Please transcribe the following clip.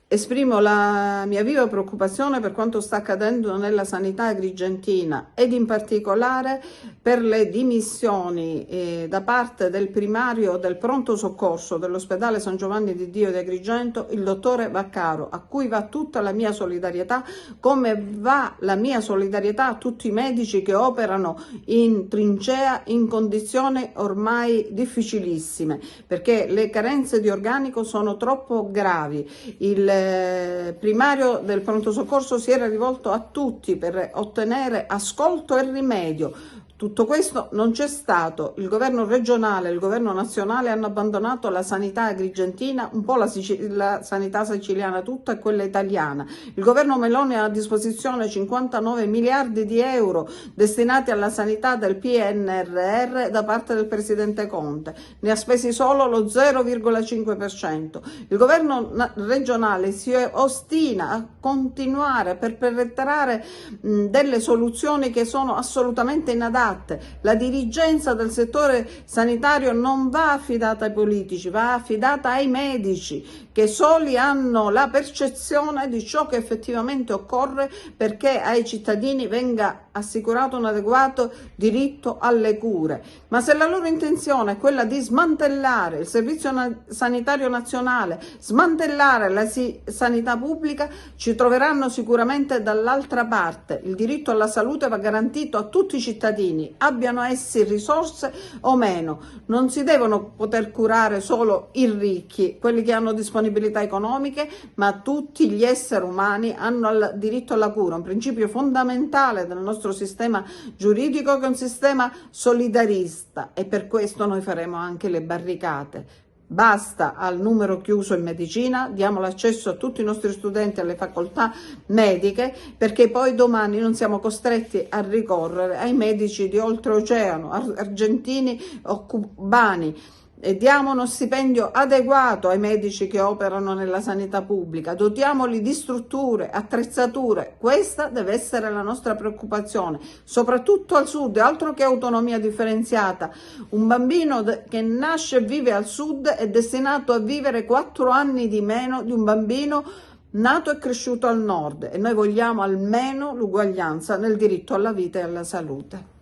Esprimo la mia viva preoccupazione per quanto sta accadendo nella sanità agrigentina ed in particolare per le dimissioni da parte del primario del pronto soccorso dell'ospedale San Giovanni di Dio di Agrigento, il dottore Vaccaro, a cui va tutta la mia solidarietà, come va la mia solidarietà a tutti i medici che operano in trincea in condizioni ormai difficilissime, perché le carenze di organico sono troppo gravi. Il primario del pronto soccorso si era rivolto a tutti per ottenere ascolto e rimedio. Tutto questo non c'è stato. Il governo regionale e il governo nazionale hanno abbandonato la sanità agrigentina, un po' la sanità siciliana tutta e quella italiana. Il governo Meloni ha a disposizione 59 miliardi di euro destinati alla sanità del PNRR da parte del presidente Conte. Ne ha spesi solo lo 0,5%. Il governo regionale si ostina a continuare a perpetrare delle soluzioni che sono assolutamente inadatte. La dirigenza del settore sanitario non va affidata ai politici, va affidata ai medici, che soli hanno la percezione di ciò che effettivamente occorre perché ai cittadini venga assicurato un adeguato diritto alle cure. Ma se la loro intenzione è quella di smantellare il Servizio Sanitario Nazionale, smantellare la sanità pubblica, ci troveranno sicuramente dall'altra parte. Il diritto alla salute va garantito a tutti i cittadini, abbiano essi risorse o meno. Non si devono poter curare solo i ricchi, quelli che hanno disponibilità economiche, ma tutti gli esseri umani hanno il diritto alla cura, un principio fondamentale del nostro sistema giuridico, che è un sistema solidarista, e per questo noi faremo anche le barricate. Basta al numero chiuso in medicina, diamo l'accesso a tutti i nostri studenti alle facoltà mediche, perché poi domani non siamo costretti a ricorrere ai medici di oltreoceano, argentini o cubani. E diamo uno stipendio adeguato ai medici che operano nella sanità pubblica, dotiamoli di strutture, attrezzature. Questa deve essere la nostra preoccupazione, soprattutto al sud, altro che autonomia differenziata. Un bambino che nasce e vive al sud è destinato a vivere 4 anni di meno di un bambino nato e cresciuto al nord, e noi vogliamo almeno l'uguaglianza nel diritto alla vita e alla salute.